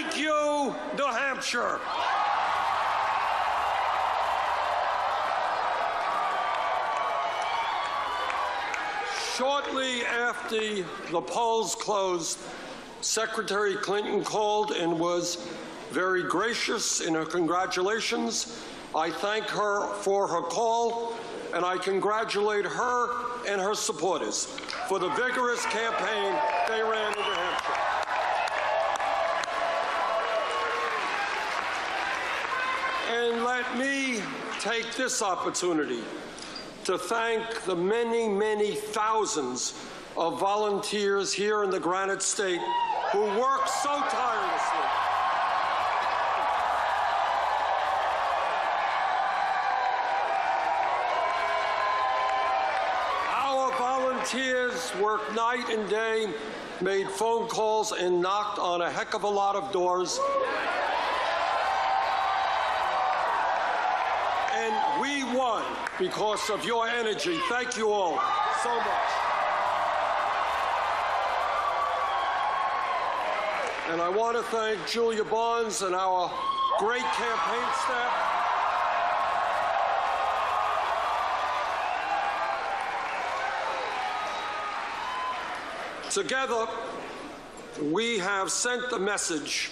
Thank you, New Hampshire. Shortly after the polls closed, Secretary Clinton called and was very gracious in her congratulations. I thank her for her call, and I congratulate her and her supporters for the vigorous campaign they ran in New Hampshire. And let me take this opportunity to thank the many, many thousands of volunteers here in the Granite State who work so tirelessly. Our volunteers worked night and day, made phone calls, and knocked on a heck of a lot of doors. And we won because of your energy. Thank you all so much. And I want to thank Julia Barnes and our great campaign staff. Together, we have sent the message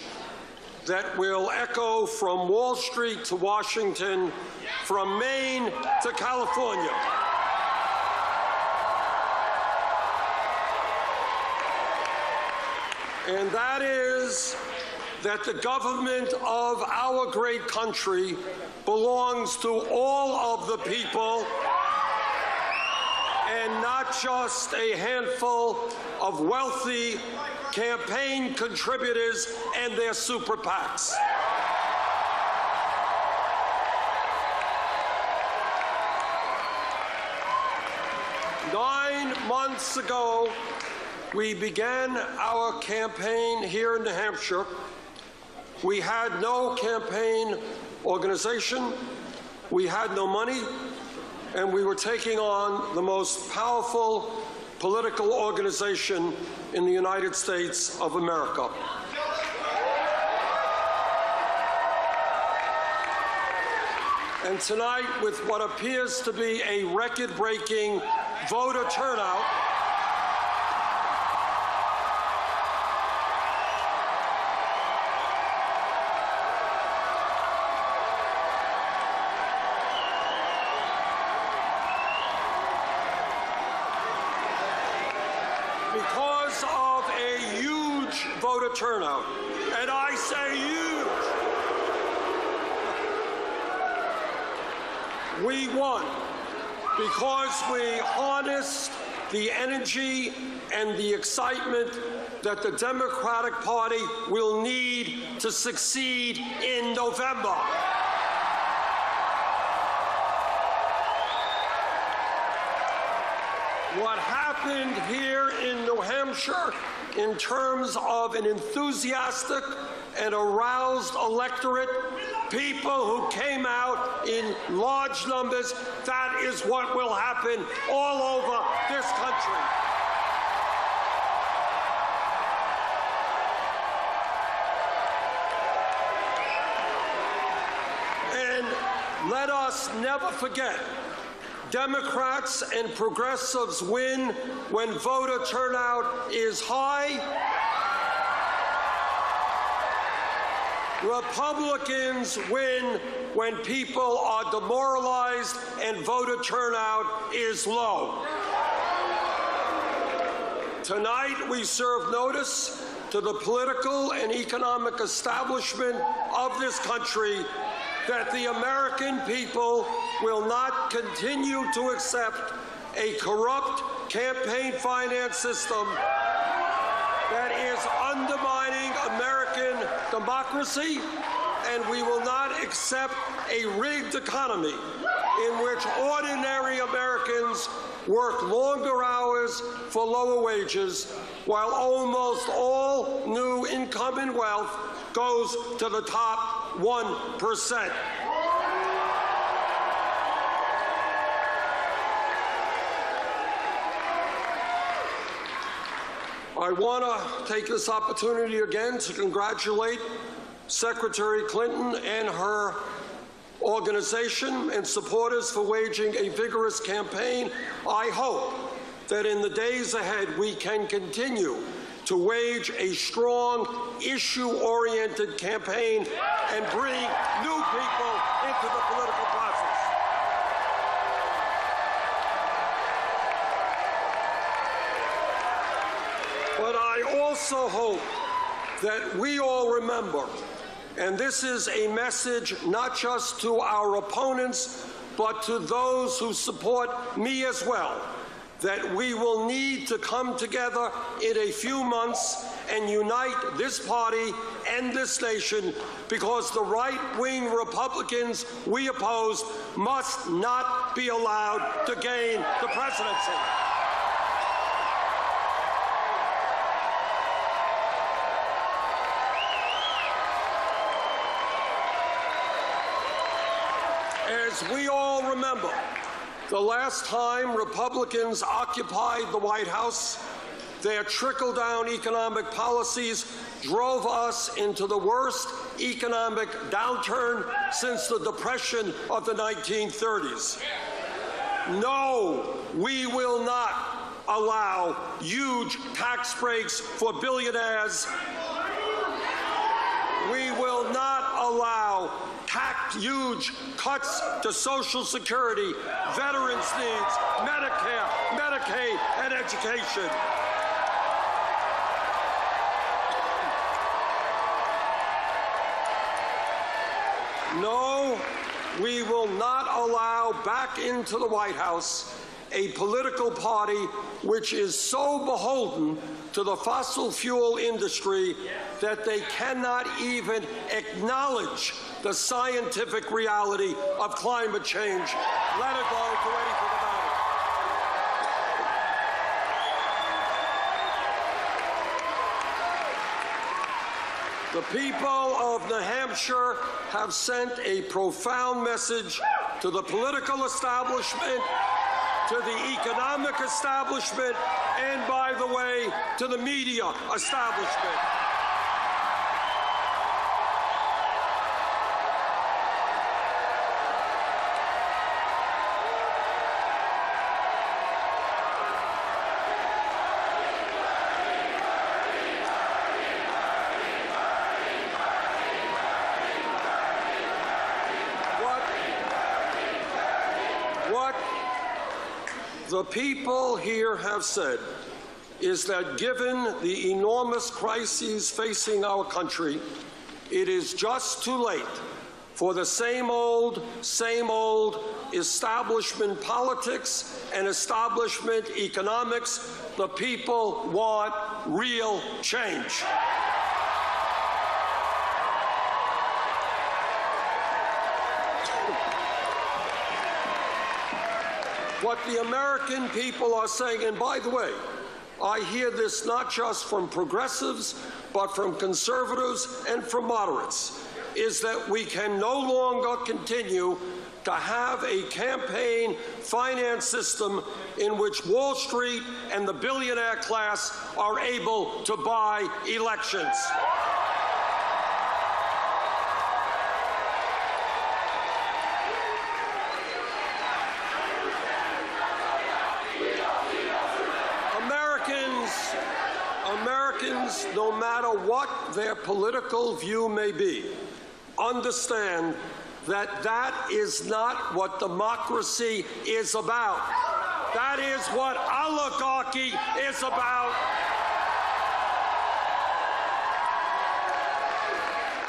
that will echo from Wall Street to Washington, from Maine to California. And that is that the government of our great country belongs to all of the people and not just a handful of wealthy campaign contributors and their super PACs. Nine months ago, we began our campaign here in New Hampshire. We had no campaign organization, we had no money, and we were taking on the most powerful political organization in the United States of America. And tonight, with what appears to be a record-breaking voter turnout, because of a huge voter turnout, and I say huge, we won because we harnessed the energy and the excitement that the Democratic Party will need to succeed in November. What happened here in New Hampshire in terms of an enthusiastic and aroused electorate, people who came out in large numbers, that is what will happen all over this country. And let us never forget, Democrats and progressives win when voter turnout is high. Republicans win when people are demoralized and voter turnout is low. Tonight, we serve notice to the political and economic establishment of this country that the American people will not continue to accept a corrupt campaign finance system that is undermining American democracy, and we will not accept a rigged economy in which ordinary Americans work longer hours for lower wages, while almost all new income and wealth goes to the top 1%. I want to take this opportunity again to congratulate Secretary Clinton and her organization and supporters for waging a vigorous campaign. I hope that in the days ahead we can continue to wage a strong, issue-oriented campaign and bring new people into the political process. But I also hope that we all remember, and this is a message not just to our opponents, but to those who support me as well, that we will need to come together in a few months and unite this party and this nation, because the right-wing Republicans we oppose must not be allowed to gain the presidency. As we all remember, the last time Republicans occupied the White House, their trickle-down economic policies drove us into the worst economic downturn since the Depression of the 1930s. No, we will not allow huge tax breaks for billionaires. We will not allow huge cuts to Social Security, veterans' needs, Medicare, Medicaid, and education. No, we will not allow back into the White House a political party which is so beholden to the fossil fuel industry that they cannot even acknowledge the scientific reality of climate change, let alone do anything about it. The people of New Hampshire have sent a profound message to the political establishment, to the economic establishment, and, by the way, to the media establishment. What the people here have said is that given the enormous crises facing our country, it is just too late for the same old establishment politics and establishment economics. The people want real change. What the American people are saying, and by the way, I hear this not just from progressives, but from conservatives and from moderates, is that we can no longer continue to have a campaign finance system in which Wall Street and the billionaire class are able to buy elections. Americans, no matter what their political view may be, understand that that is not what democracy is about. That is what oligarchy is about.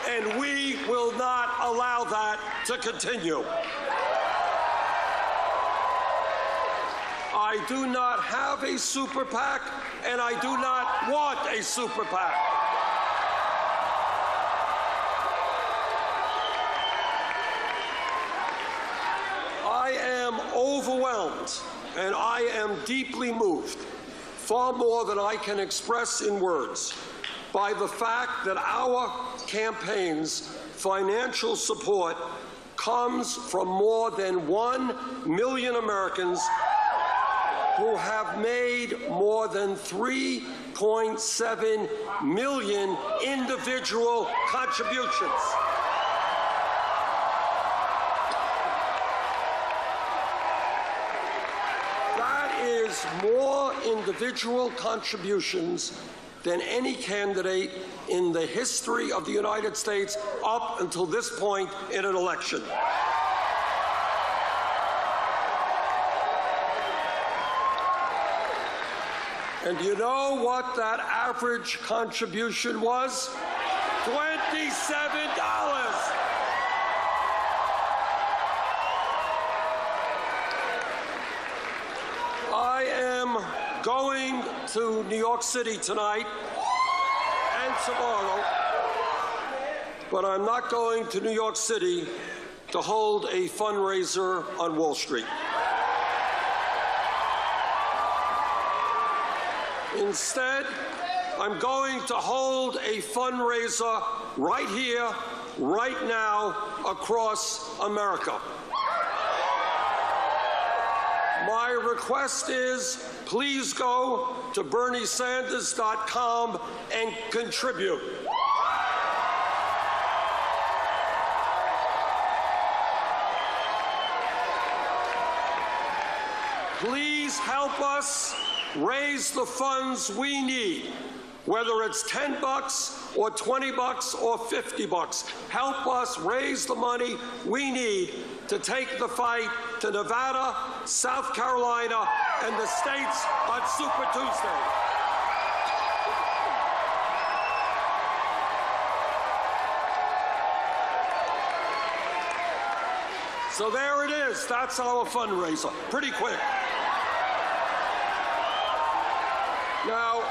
And we will not allow that to continue. I do not have a super PAC, and I do not want a super PAC. I am overwhelmed, and I am deeply moved, far more than I can express in words, by the fact that our campaign's financial support comes from more than 1 million Americans who have made more than $3 3.7 million individual contributions. That is more individual contributions than any candidate in the history of the United States up until this point in an election. And do you know what that average contribution was? $27. I am going to New York City tonight and tomorrow, but I'm not going to New York City to hold a fundraiser on Wall Street. Instead, I'm going to hold a fundraiser right here, right now, across America. My request is, please go to BernieSanders.com and contribute. Please help us raise the funds we need, whether it's $10 or $20 or $50. Help us raise the money we need to take the fight to Nevada, South Carolina, and the states on Super Tuesday. So there it is. That's our fundraiser. Pretty quick. Now,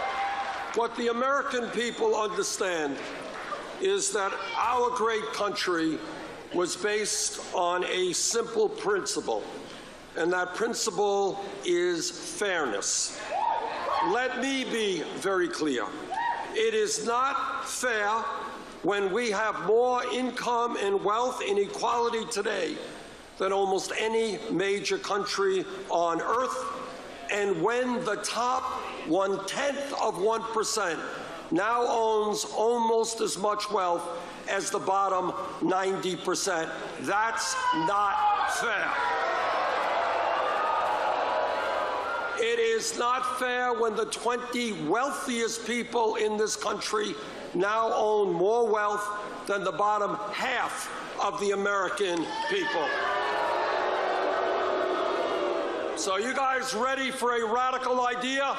what the American people understand is that our great country was based on a simple principle, and that principle is fairness. Let me be very clear. It is not fair when we have more income and wealth inequality today than almost any major country on earth, and when the top 0.1% now owns almost as much wealth as the bottom 90%. That's not fair. It is not fair when the 20 wealthiest people in this country now own more wealth than the bottom half of the American people. So you guys ready for a radical idea?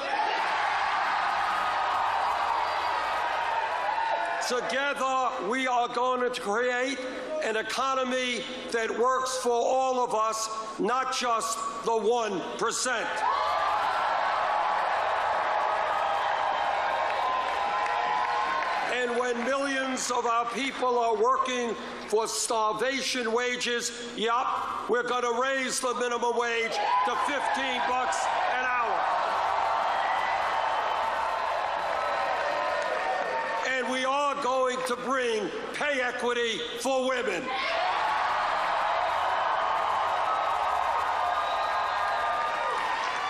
Together, we are going to create an economy that works for all of us, not just the 1%. And when millions of our people are working for starvation wages, yup, we're going to raise the minimum wage to $15 an hour. And we are going to bring pay equity for women.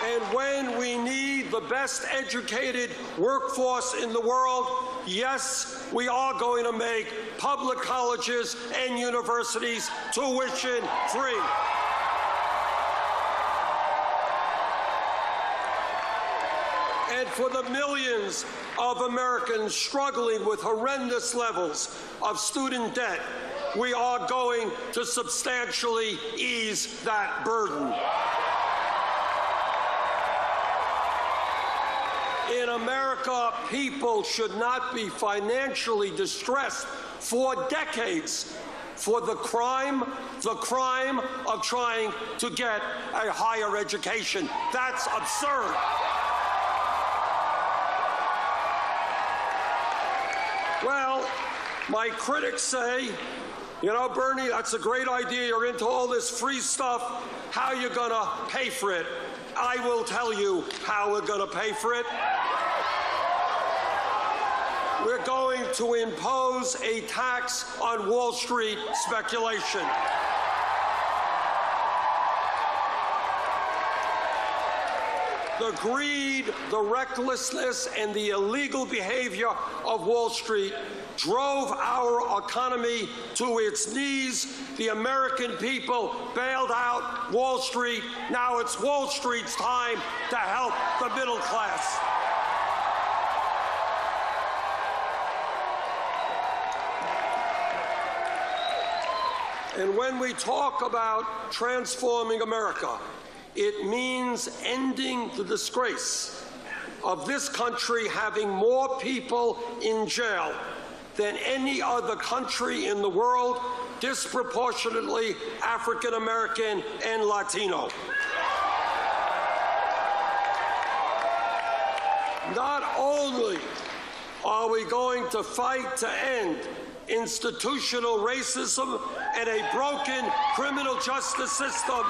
And when we need the best educated workforce in the world, yes, we are going to make public colleges and universities tuition free. And for the millions of Americans struggling with horrendous levels of student debt, we are going to substantially ease that burden. In America, people should not be financially distressed for decades for the crime of trying to get a higher education. That's absurd. Well, my critics say, you know, Bernie, that's a great idea. You're into all this free stuff. How are you going to pay for it? I will tell you how we're going to pay for it. We're going to impose a tax on Wall Street speculation. The greed, the recklessness, and the illegal behavior of Wall Street drove our economy to its knees. The American people bailed out Wall Street. Now it's Wall Street's time to help the middle class. And when we talk about transforming America, it means ending the disgrace of this country having more people in jail than any other country in the world, disproportionately African American and Latino. Not only are we going to fight to end institutional racism and a broken criminal justice system,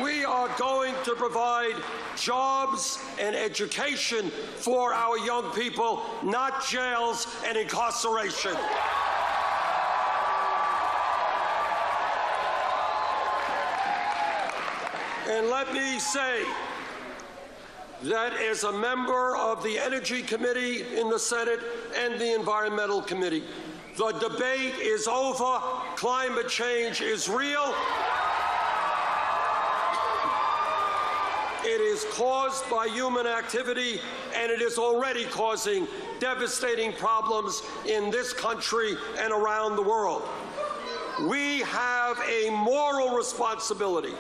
we are going to provide jobs and education for our young people, not jails and incarceration. And let me say that as a member of the Energy Committee in the Senate and the Environmental Committee, the debate is over. Climate change is real. It is caused by human activity, and it is already causing devastating problems in this country and around the world. We have a moral responsibility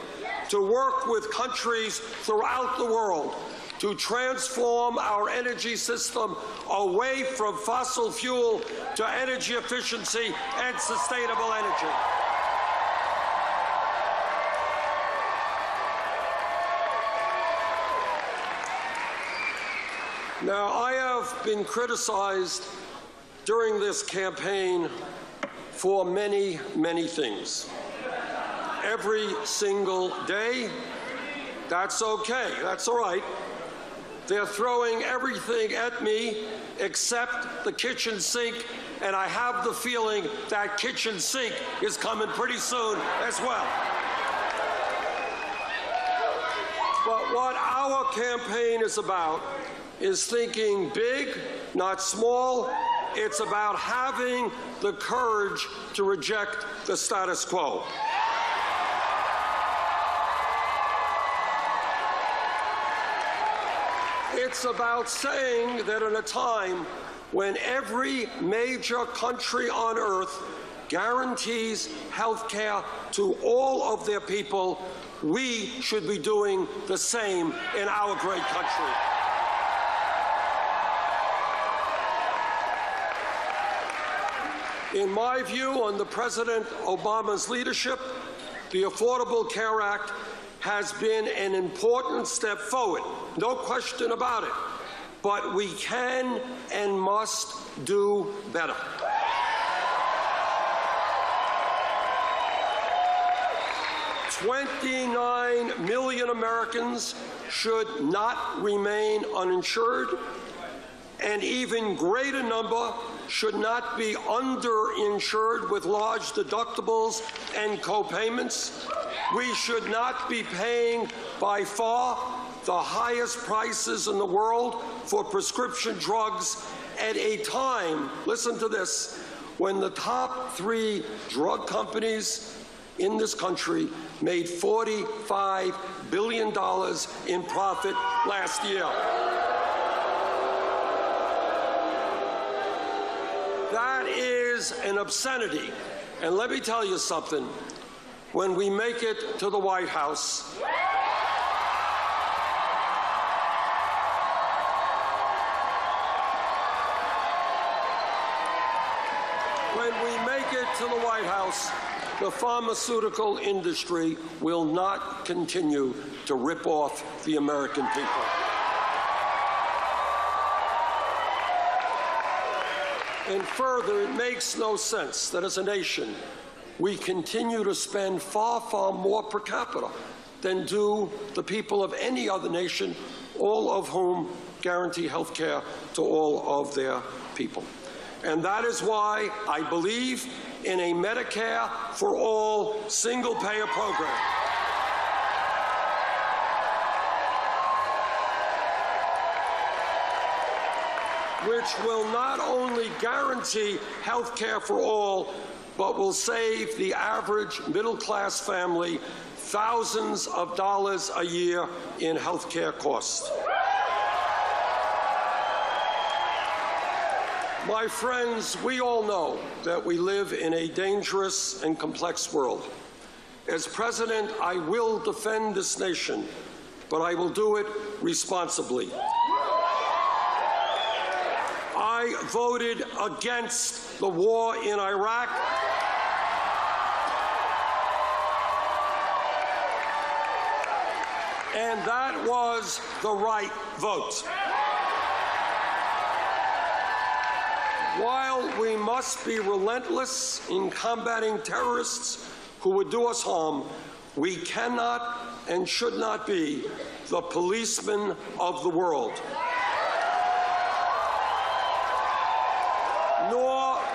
to work with countries throughout the world to transform our energy system away from fossil fuel to energy efficiency and sustainable energy. Now, I have been criticized during this campaign for many, many things. Every single day, that's okay, that's all right. They're throwing everything at me except the kitchen sink, and I have the feeling that kitchen sink is coming pretty soon as well. But what our campaign is about is thinking big, not small. It's about having the courage to reject the status quo. It's about saying that in a time when every major country on earth guarantees health care to all of their people, we should be doing the same in our great country. In my view, under President Obama's leadership, the Affordable Care Act has been an important step forward, no question about it. But we can and must do better. $29 million Americans should not remain uninsured. An even greater number should not be underinsured with large deductibles and co-payments. We should not be paying by far the highest prices in the world for prescription drugs at a time, listen to this, when the top 3 drug companies in this country made $45 billion in profit last year. That is an obscenity. And let me tell you something. When we make it to the White House, the pharmaceutical industry will not continue to rip off the American people. And further, it makes no sense that as a nation, we continue to spend far, far more per capita than do the people of any other nation, all of whom guarantee health care to all of their people. And that is why I believe in a Medicare for all single-payer program. Which will not only guarantee health care for all, but will save the average middle-class family thousands of dollars a year in health care costs. My friends, we all know that we live in a dangerous and complex world. As president, I will defend this nation, but I will do it responsibly. I voted against the war in Iraq. And that was the right vote. While we must be relentless in combating terrorists who would do us harm, we cannot and should not be the policemen of the world.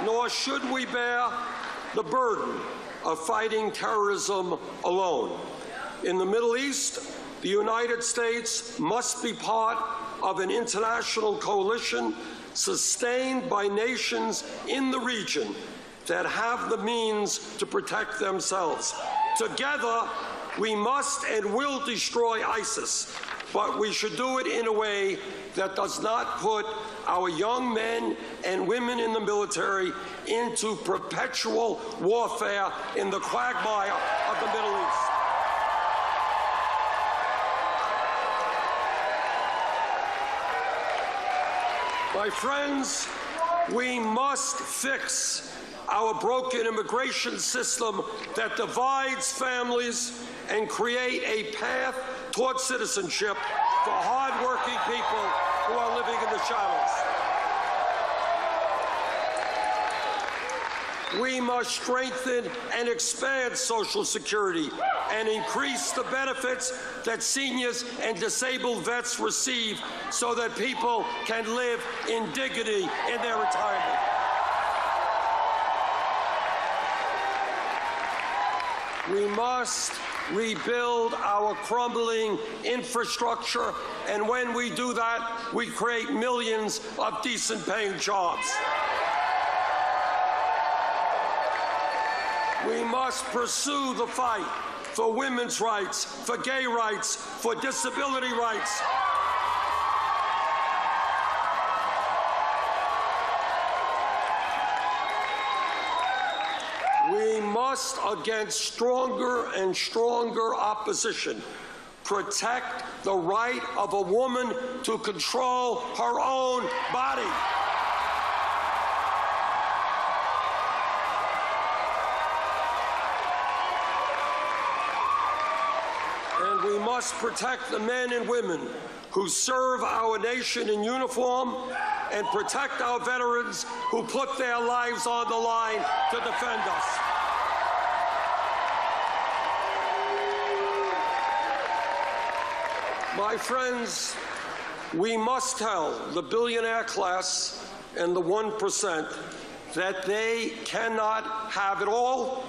Nor should we bear the burden of fighting terrorism alone. In the Middle East, the United States must be part of an international coalition sustained by nations in the region that have the means to protect themselves. Together, we must and will destroy ISIS, but we should do it in a way that does not put our young men and women in the military into perpetual warfare in the quagmire of the Middle East. My friends, we must fix our broken immigration system that divides families and create a path toward citizenship for hard-working people who are living in the shadows. We must strengthen and expand Social Security and increase the benefits that seniors and disabled vets receive so that people can live in dignity in their retirement. We must rebuild our crumbling infrastructure, and when we do that, we create millions of decent-paying jobs. We must pursue the fight for women's rights, for gay rights, for disability rights. We must, against stronger and stronger opposition, protect the right of a woman to control her own body. And we must protect the men and women who serve our nation in uniform and protect our veterans who put their lives on the line to defend us. My friends, we must tell the billionaire class and the 1% that they cannot have it all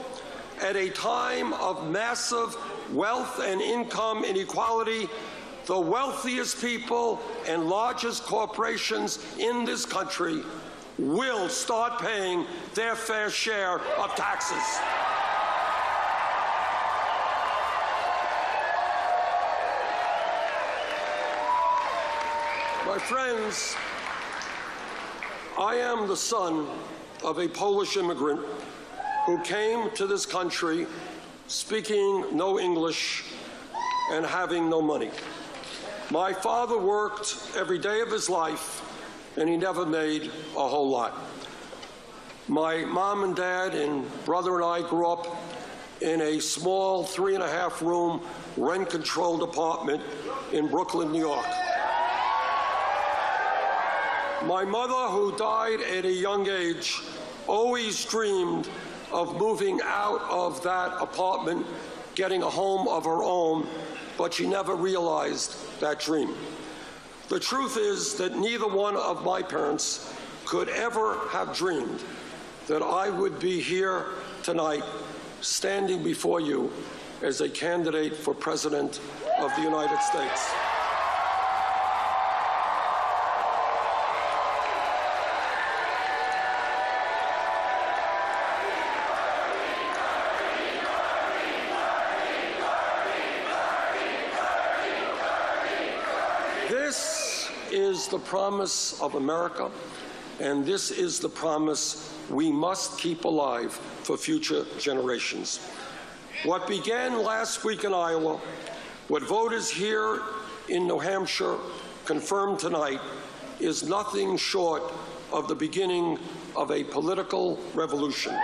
at a time of massive wealth and income inequality. The wealthiest people and largest corporations in this country will start paying their fair share of taxes. My friends, I am the son of a Polish immigrant who came to this country speaking no English and having no money. My father worked every day of his life, and he never made a whole lot. My mom and dad and brother and I grew up in a small 3.5-room rent-controlled apartment in Brooklyn, New York. My mother, who died at a young age, always dreamed of moving out of that apartment, getting a home of her own, but she never realized that dream. The truth is that neither one of my parents could ever have dreamed that I would be here tonight standing before you as a candidate for President of the United States. This is the promise of America, and this is the promise we must keep alive for future generations. What began last week in Iowa, what voters here in New Hampshire confirmed tonight, is nothing short of the beginning of a political revolution.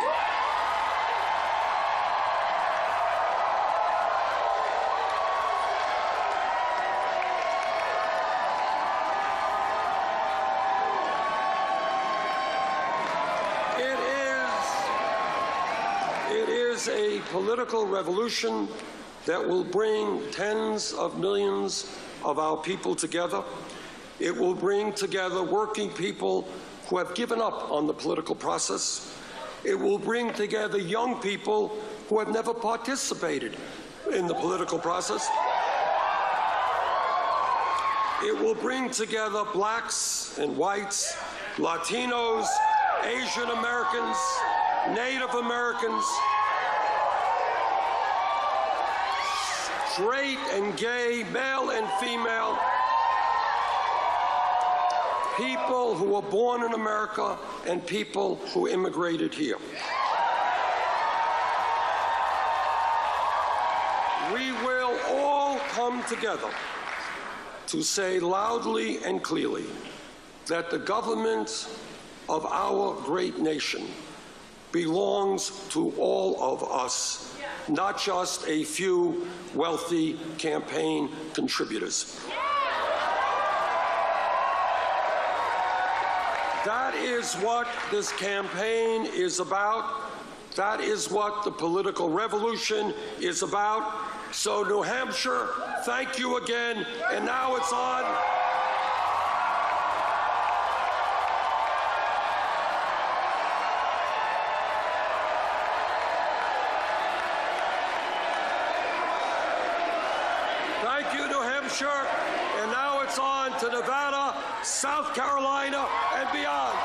It is a political revolution that will bring tens of millions of our people together. It will bring together working people who have given up on the political process. It will bring together young people who have never participated in the political process. It will bring together blacks and whites, Latinos, Asian Americans, Native Americans, straight and gay, male and female, people who were born in America and people who immigrated here. We will all come together to say loudly and clearly that the government of our great nation belongs to all of us, not just a few wealthy campaign contributors. That is what this campaign is about. That is what the political revolution is about. So, New Hampshire, thank you again. And now it's on. Thank you, New Hampshire. And now it's on to Nevada, South Carolina, and beyond.